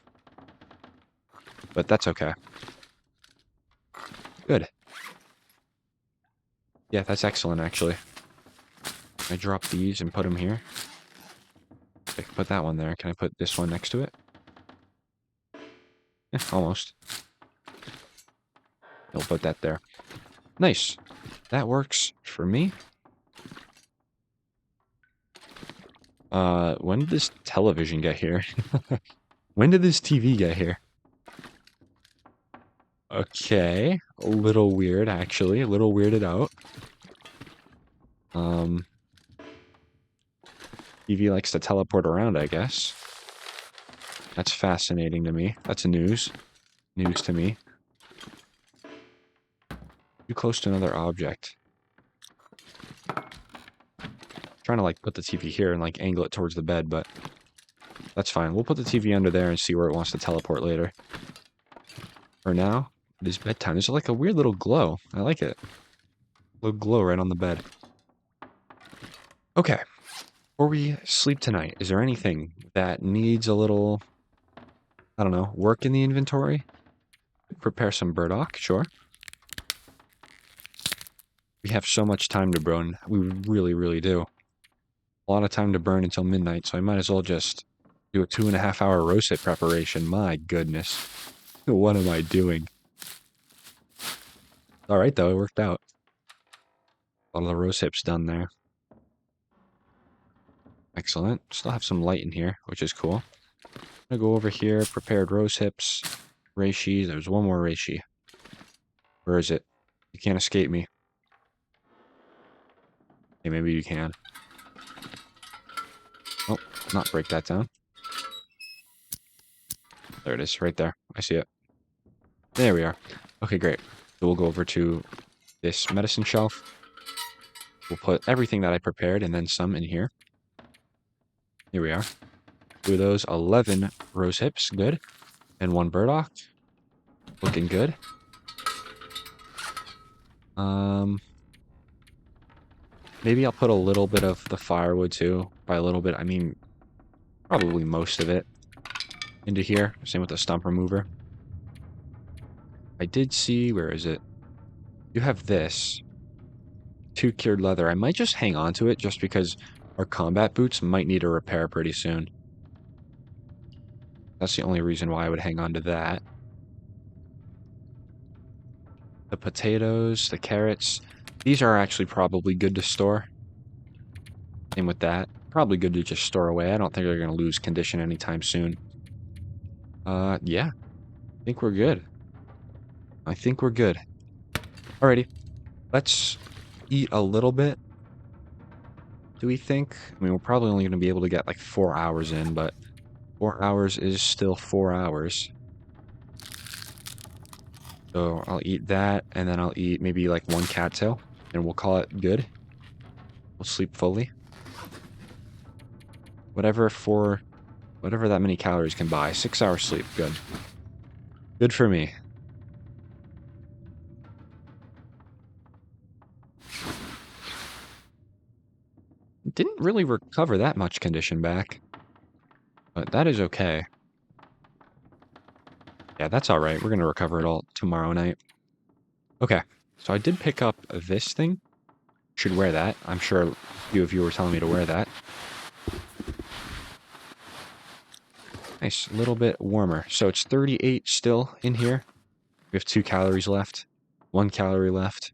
But that's okay. Good. Yeah, that's excellent, actually. I drop these and put them here. I can put that one there. Can I put this one next to it? Yeah, almost. I'll put that there. Nice. That works for me. When did this television get here? When did this TV get here? Okay. A little weird, actually. A little weirded out. TV likes to teleport around, I guess. That's fascinating to me. That's news. News to me. Too close to another object. Trying to like put the TV here and like angle it towards the bed, but that's fine. We'll put the TV under there and see where it wants to teleport later. For now, it is bedtime. There's like a weird little glow. I like it. Little glow right on the bed. Okay. Before we sleep tonight, is there anything that needs a little, I don't know, work in the inventory? Prepare some burdock, sure. We have so much time to burn. We really, really do. A lot of time to burn until midnight, so I might as well just do a 2.5 hour roast hit preparation. My goodness. What am I doing? All right, though. It worked out. A lot of the rose hips done there. Excellent. Still have some light in here, which is cool. I'm going to go over here. Prepared rose hips. Reishi. There's one more reishi. Where is it? You can't escape me. Okay, maybe you can. Oh, not break that down. There it is, right there. I see it. There we are. Okay, great. So we'll go over to this medicine shelf. We'll put everything that I prepared and then some in here. Here we are. Do those 11 rose hips. Good. And 1 burdock. Looking good. Maybe I'll put a little bit of the firewood too. By a little bit, I mean probably most of it into here. Same with the stump remover. I did see, where is it? You have this. 2 cured leather. I might just hang on to it just because our combat boots might need a repair pretty soon. That's the only reason why I would hang on to that. The potatoes, the carrots. These are actually probably good to store. Same with that. Probably good to just store away. I don't think they're going to lose condition anytime soon. Yeah. I think we're good. I think we're good. Alrighty. Let's eat a little bit. Do we think? I mean, we're probably only going to be able to get like 4 hours in, but 4 hours is still 4 hours. So I'll eat that, and then I'll eat maybe like 1 cattail, and we'll call it good. We'll sleep fully. Whatever that many calories can buy. 6 hours sleep. Good. Good for me. Didn't really recover that much condition back. But that is okay. Yeah, that's alright. We're going to recover it all tomorrow night. Okay. So I did pick up this thing. Should wear that. I'm sure a few of you were telling me to wear that. Nice. A little bit warmer. So it's 38 still in here. We have 2 calories left. 1 calorie left.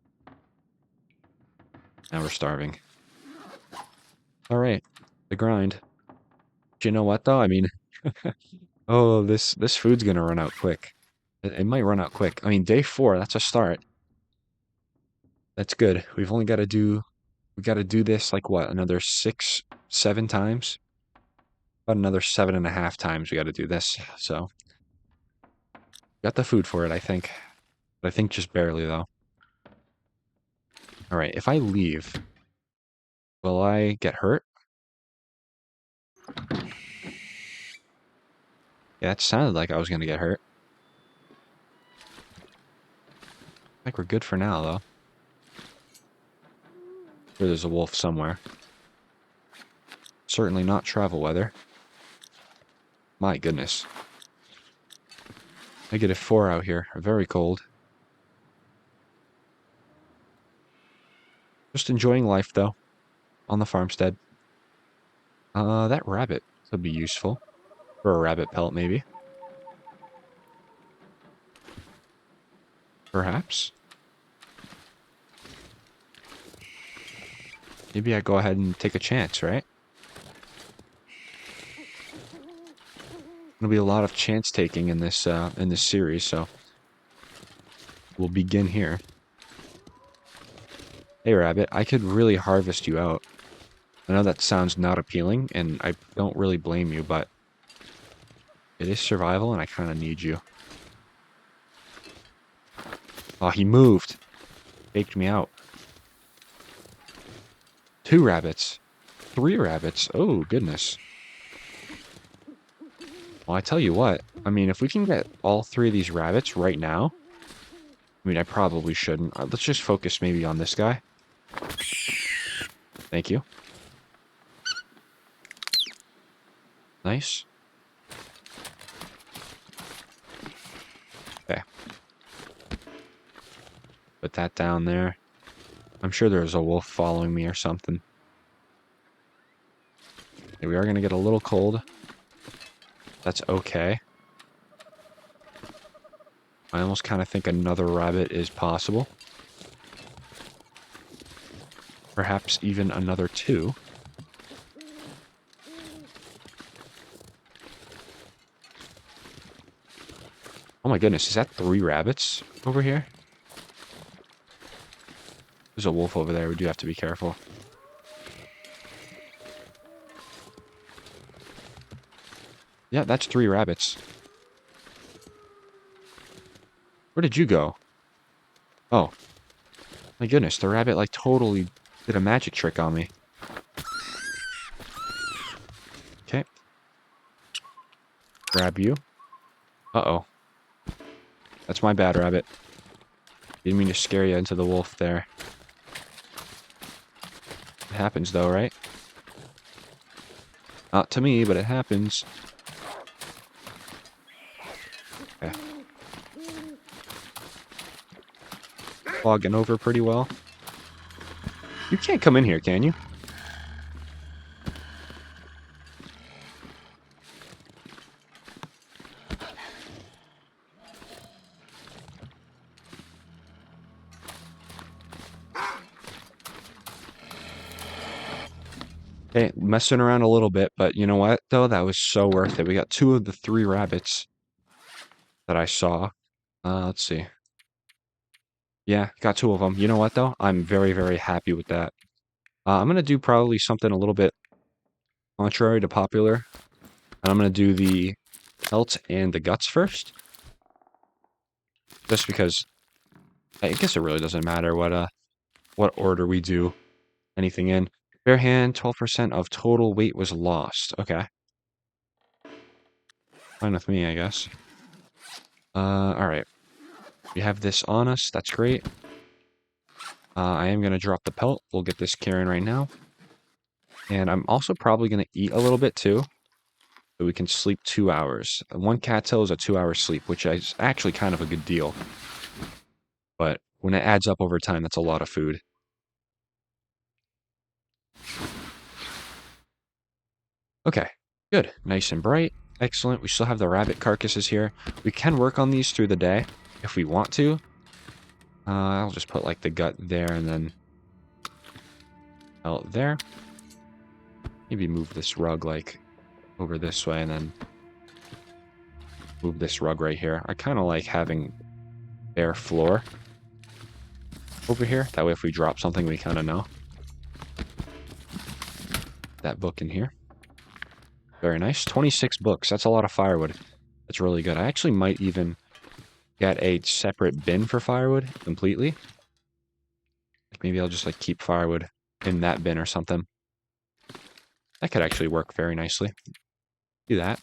Now we're starving. Alright. The grind. Do you know what, though? I mean... oh, this food's gonna run out quick. It might run out quick. I mean, day 4, that's a start. That's good. We've only got to do... we got to do this, like, what? Another 6, 7 times? About another 7.5 times we got to do this, so... got the food for it, I think. But I think just barely, though. Alright, if I leave... will I get hurt? Yeah, it sounded like I was gonna get hurt. I think we're good for now, though. Sure, there's a wolf somewhere. Certainly not travel weather. My goodness. -4 out here. Very cold. Just enjoying life, though. On the farmstead. That rabbit could be useful. For a rabbit pelt, maybe. Perhaps. Maybe I go ahead and take a chance, right? There'll be a lot of chance taking in this series, so we'll begin here. Hey, rabbit, I could really harvest you out. I know that sounds not appealing, and I don't really blame you, but it is survival, and I kind of need you. Oh, he moved. Faked me out. 2 rabbits. 3 rabbits. Oh, goodness. Well, I tell you what. I mean, if we can get all 3 of these rabbits right now... I mean, I probably shouldn't. Let's just focus maybe on this guy. Thank you. Nice. Okay. Put that down there. I'm sure there's a wolf following me or something. Okay, we are going to get a little cold. That's okay. I almost kind of think another rabbit is possible. Perhaps even another 2. Oh my goodness, is that 3 rabbits over here? There's a wolf over there. We do have to be careful. Yeah, that's 3 rabbits. Where did you go? Oh. My goodness, the rabbit, like, totally did a magic trick on me. Okay. Grab you. Uh-oh. That's my bad, rabbit. Didn't mean to scare you into the wolf there. It happens, though, right? Not to me, but it happens. Okay. Logging over pretty well. You can't come in here, can you? Okay, messing around a little bit, but you know what, though? That was so worth it. We got 2 of the 3 rabbits that I saw. Let's see. Yeah, got 2 of them. You know what, though? I'm very, very happy with that. I'm going to do probably something a little bit contrary to popular. And I'm going to do the pelt and the guts first. Just because I guess it really doesn't matter what order we do anything in. Bare hand, 12% of total weight was lost. Okay. Fine with me, I guess. Alright. We have this on us. That's great. I am going to drop the pelt. We'll get this carrying right now. And I'm also probably going to eat a little bit too. So we can sleep 2 hours. 1 cattail is a 2-hour sleep, which is actually kind of a good deal. But when it adds up over time, that's a lot of food. Okay, good. Nice and bright. Excellent. We still have the rabbit carcasses here. We can work on these through the day if we want to. I'll just put like the gut there and then out there. Maybe move this rug like over this way and then move this rug right here. I kind of like having bare floor over here. That way if we drop something, we kind of know. That book in here. Very nice. 26 books. That's a lot of firewood. That's really good. I actually might even get a separate bin for firewood completely. Like maybe I'll just like keep firewood in that bin or something. That could actually work very nicely. Do that.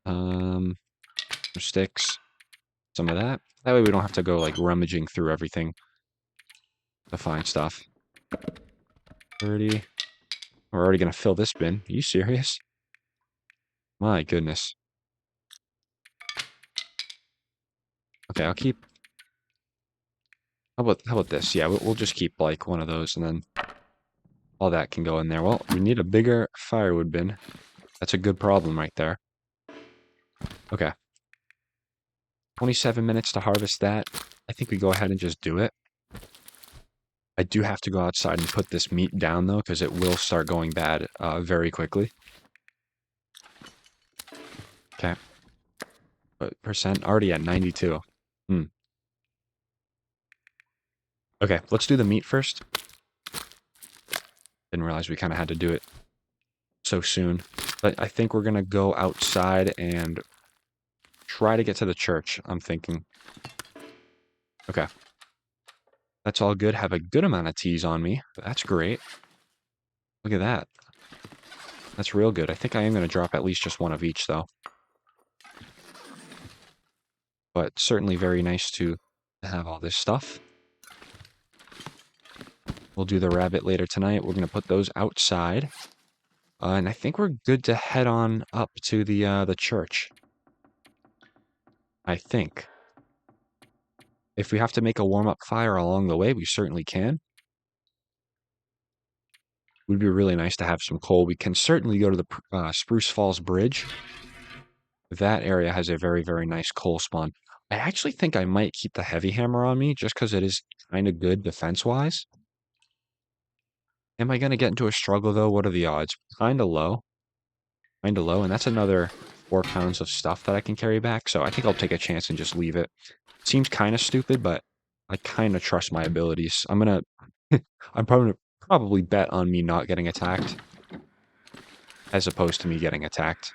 Some sticks. Some of that. That way we don't have to go like rummaging through everything to find stuff. 30. We're already going to fill this bin. Are you serious? My goodness. Okay, I'll keep... How about this? Yeah, we'll just keep like one of those and then all that can go in there. Well, we need a bigger firewood bin. That's a good problem right there. Okay. 27 minutes to harvest that. I think we go ahead and just do it. I do have to go outside and put this meat down, though, because it will start going bad very quickly. Okay. But percent already at 92. Okay, let's do the meat first. Didn't realize we kind of had to do it so soon. But I think we're going to go outside and try to get to the church, I'm thinking. Okay. That's all good. Have a good amount of teas on me. That's great. Look at that. That's real good. I think I am going to drop at least just one of each, though. But certainly very nice to have all this stuff. We'll do the rabbit later tonight. We're going to put those outside. And I think we're good to head on up to the church. I think. If we have to make a warm-up fire along the way, we certainly can. Would be really nice to have some coal. We can certainly go to the Spruce Falls Bridge. That area has a very, very nice coal spawn. I actually think I might keep the heavy hammer on me just because it is kind of good defense-wise. Am I going to get into a struggle, though? What are the odds? Kind of low. Kind of low, and that's another 4 pounds of stuff that I can carry back, so I think I'll take a chance and just leave it. Seems kind of stupid, but I kind of trust my abilities. I'm probably bet on me not getting attacked as opposed to me getting attacked.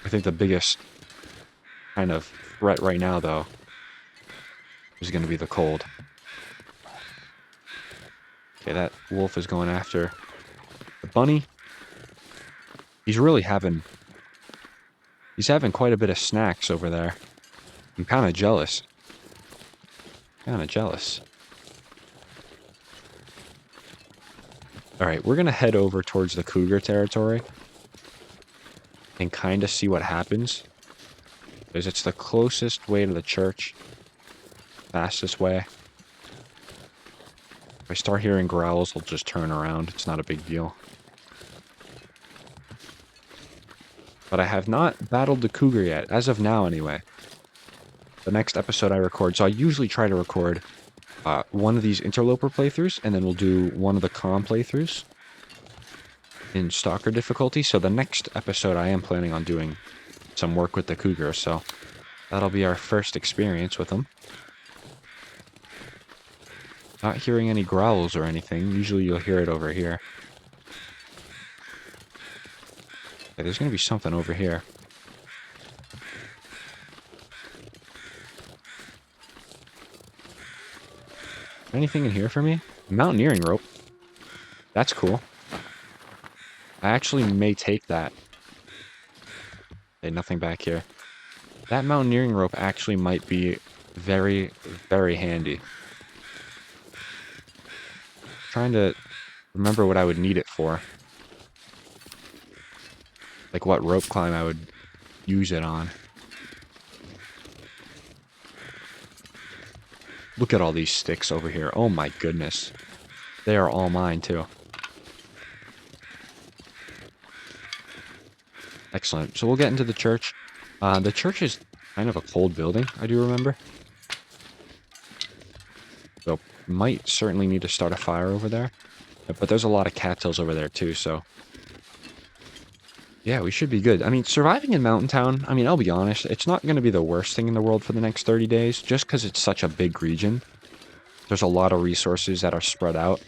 I think the biggest kind of threat right now, though, is going to be the cold. Okay, that wolf is going after the bunny. He's having quite a bit of snacks over there. I'm kind of jealous. Alright, we're going to head over towards the cougar territory and kind of see what happens. Because it's the closest way to the church. Fastest way. If I start hearing growls, I'll just turn around. It's not a big deal. But I have not battled the cougar yet, as of now anyway. The next episode I record, so I usually try to record one of these Interloper playthroughs, and then we'll do one of the calm playthroughs in Stalker difficulty. So the next episode I am planning on doing some work with the cougar, so that'll be our first experience with them. Not hearing any growls or anything. Usually you'll hear it over here. Okay, there's going to be something over here. Anything in here for me? Mountaineering rope. That's cool. I actually may take that. Okay, nothing back here. That mountaineering rope actually might be very, very handy. Trying to remember what I would need it for. Like what rope climb I would use it on. Look at all these sticks over here. Oh my goodness. They are all mine too. Excellent. So we'll get into the church. The church is kind of a cold building, I do remember. So might certainly need to start a fire over there. But there's a lot of cattails over there too, so... Yeah, we should be good. I mean, surviving in Mountain Town, I mean, I'll be honest, it's not going to be the worst thing in the world for the next 30 days, just because it's such a big region. There's a lot of resources that are spread out.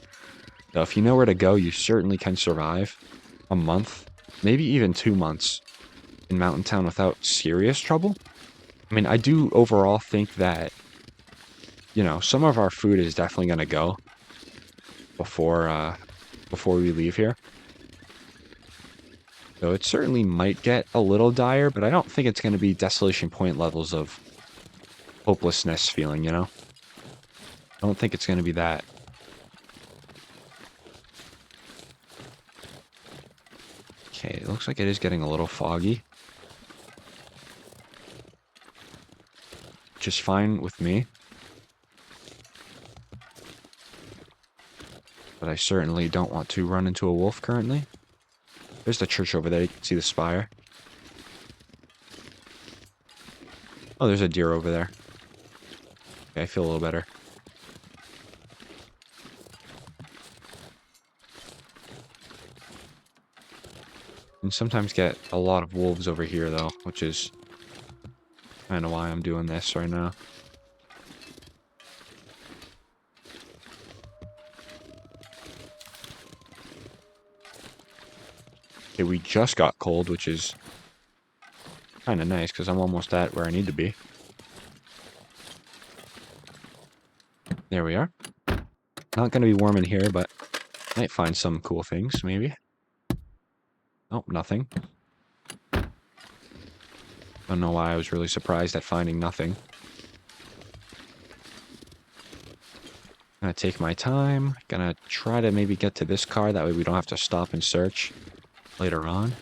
So if you know where to go, you certainly can survive a month, maybe even 2 months in Mountain Town without serious trouble. I mean, I do overall think that, you know, some of our food is definitely going to go before we leave here. So it certainly might get a little dire, but I don't think it's going to be Desolation Point levels of hopelessness feeling, you know? I don't think it's going to be that. Okay, it looks like it is getting a little foggy. Which is fine with me. But I certainly don't want to run into a wolf currently. There's the church over there. You can see the spire. Oh, there's a deer over there. Okay, I feel a little better. And sometimes get a lot of wolves over here, though, which is kind of why I'm doing this right now. Okay, we just got cold, which is kind of nice because I'm almost at where I need to be. There we are. Not going to be warm in here, but might find some cool things, maybe. Oh, nothing. Don't know why I was really surprised at finding nothing. Gonna take my time. Gonna try to maybe get to this car. That way we don't have to stop and search later on.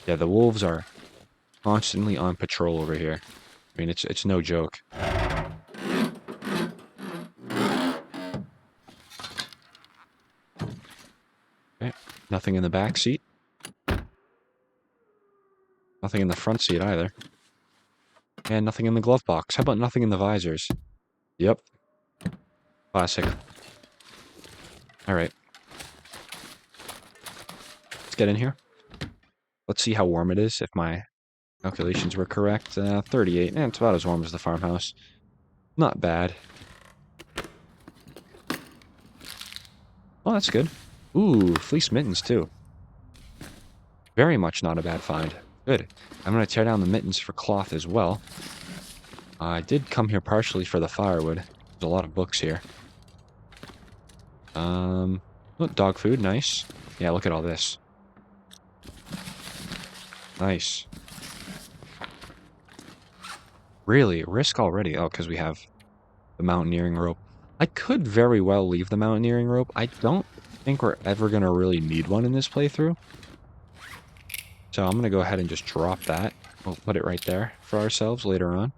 Yeah, the wolves are constantly on patrol over here. I mean, it's no joke. Okay, nothing in the back seat. Nothing in the front seat either. And nothing in the glove box. How about nothing in the visors? Yep. Classic. Alright. Let's get in here. Let's see how warm it is, if my calculations were correct. 38. It's about as warm as the farmhouse. Not bad. Oh, that's good. Ooh, fleece mittens, too. Very much not a bad find. Good. I'm going to tear down the mittens for cloth as well. I did come here partially for the firewood. There's a lot of books here. Look, dog food, nice. Yeah, look at all this. Nice. Really? Risk already? Oh, because we have the mountaineering rope. I could very well leave the mountaineering rope. I don't think we're ever going to really need one in this playthrough. So I'm going to go ahead and just drop that. We'll put it right there for ourselves later on.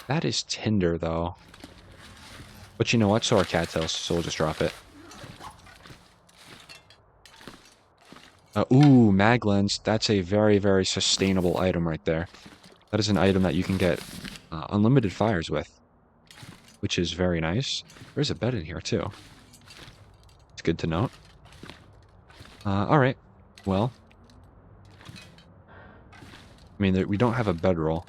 That is tinder, though. But you know what? So are cattails, so we'll just drop it. Ooh, mag lens. That's a very, very sustainable item right there. That is an item that you can get unlimited fires with, which is very nice. There's a bed in here, too. It's good to note. Alright. Well. I mean, we don't have a bedroll.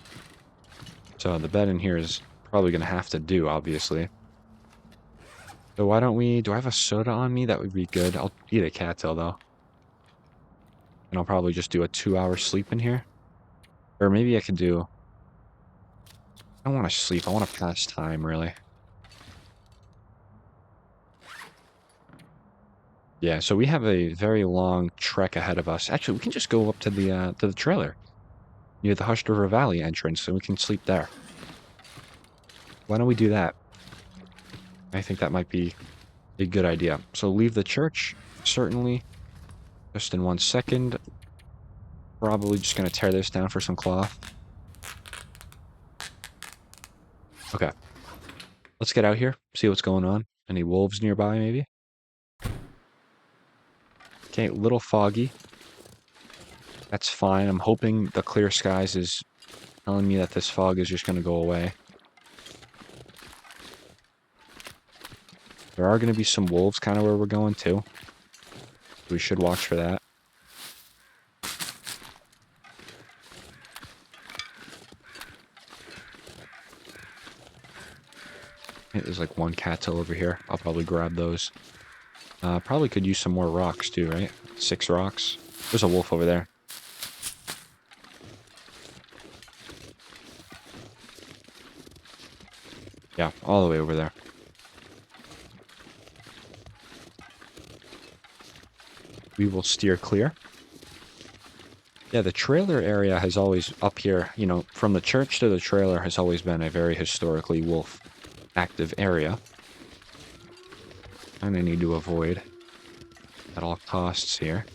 So the bed in here is probably going to have to do, obviously. So why don't we... Do I have a soda on me? That would be good. I'll eat a cattail, though. And I'll probably just do a 2-hour sleep in here. Or maybe I could do... I don't want to sleep. I want to pass time, really. Yeah, so we have a very long trek ahead of us. Actually, we can just go up to the trailer. Near the Hushed River Valley entrance, and we can sleep there. Why don't we do that? I think that might be a good idea. So leave the church, certainly. Just in 1 second. Probably just going to tear this down for some cloth. Okay. Let's get out here, see what's going on. Any wolves nearby, maybe? Okay, a little foggy. That's fine. I'm hoping the clear skies is telling me that this fog is just going to go away. There are going to be some wolves kind of where we're going, too. We should watch for that. There's like one cattail over here. I'll probably grab those. Probably could use some more rocks, too, right? 6 rocks. There's a wolf over there. Yeah, all the way over there. We will steer clear. Yeah, the trailer area has always, up here, you know, from the church to the trailer has always been a very historically wolf active area. And I need to avoid at all costs here.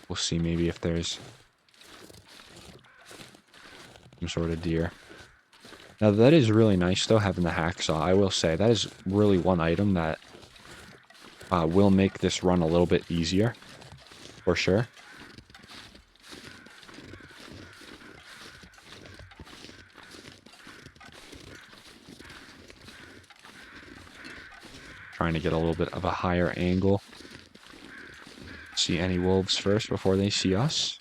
We'll see maybe if there's some sort of deer. Now that is really nice though, having the hacksaw. I will say that is really one item that will make this run a little bit easier, for sure. Trying to get a little bit of a higher angle. See any wolves first before they see us.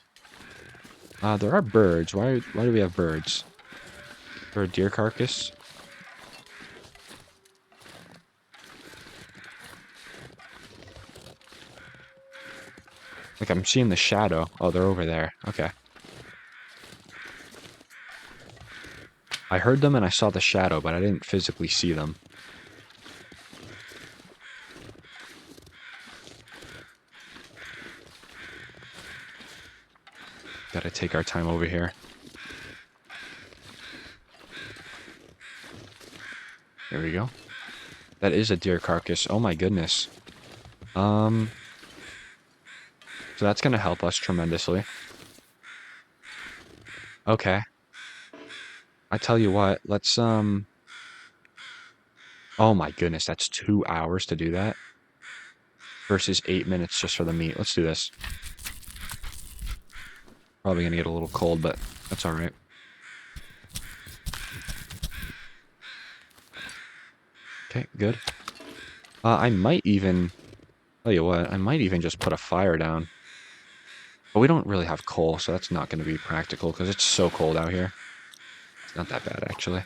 There are birds. Why do we have birds? Or a deer carcass? Like, I'm seeing the shadow. Oh, they're over there. Okay. I heard them and I saw the shadow, but I didn't physically see them. Gotta take our time over here. There we go. That is a deer carcass. Oh my goodness. So that's gonna help us tremendously. Okay. I tell you what, let's oh my goodness, that's 2 hours to do that versus 8 minutes just for the meat. Let's do this. Probably gonna get a little cold, but that's all right. Okay, good. I might even tell you what, I might even just put a fire down. But we don't really have coal, so that's not going to be practical because it's so cold out here. It's not that bad, actually.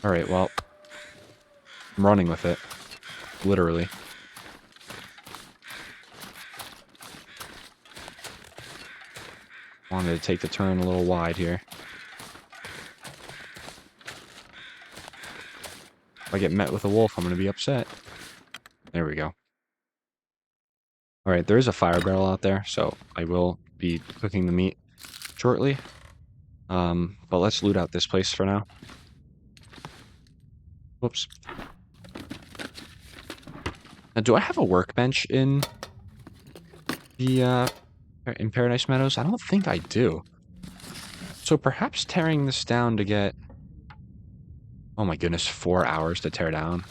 All right, well, I'm running with it. Literally. Wanted to take the turn a little wide here. If I get met with a wolf, I'm going to be upset. There we go. All right, there is a fire barrel out there, so I will be cooking the meat shortly. But let's loot out this place for now. Whoops. Now, do I have a workbench in the in Paradise Meadows? I don't think I do. So perhaps tearing this down to get, oh my goodness, 4 hours to tear down.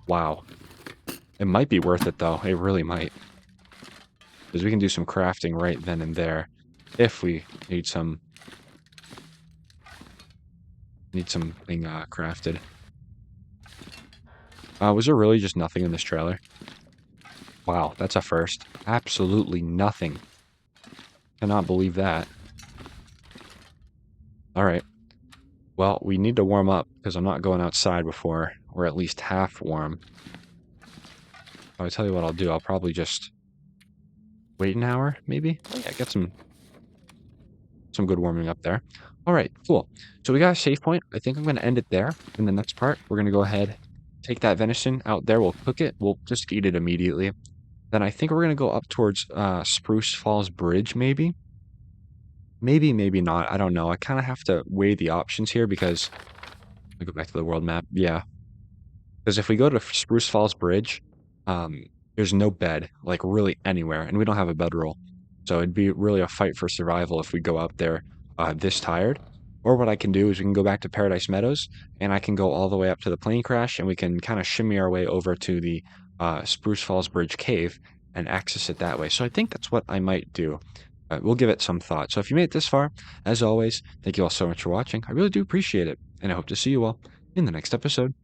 Wow. It might be worth it though. It really might. Because we can do some crafting right then and there if we need something crafted. Was there really just nothing in this trailer? Wow, that's a first. Absolutely nothing. Cannot believe that. Alright. Well, we need to warm up because I'm not going outside before we're at least half warm. I'll tell you what I'll do. I'll probably just wait an hour, maybe? Yeah, get some good warming up there. Alright, cool. So we got a save point. I think I'm going to end it there. In the next part, we're going to go ahead, take that venison out there. We'll cook it. We'll just eat it immediately. Then I think we're going to go up towards Spruce Falls Bridge, maybe? Maybe, maybe not. I don't know. I kind of have to weigh the options here because... Let me go back to the world map. Yeah. Because if we go to Spruce Falls Bridge, there's no bed, like, really anywhere, and we don't have a bedroll. So it'd be really a fight for survival if we go out there this tired. Or what I can do is we can go back to Paradise Meadows, and I can go all the way up to the plane crash, and we can kind of shimmy our way over to the Spruce Falls Bridge cave and access it that way. So I think that's what I might do. We'll give it some thought. So if you made it this far, as always, thank you all so much for watching. I really do appreciate it, and I hope to see you all in the next episode.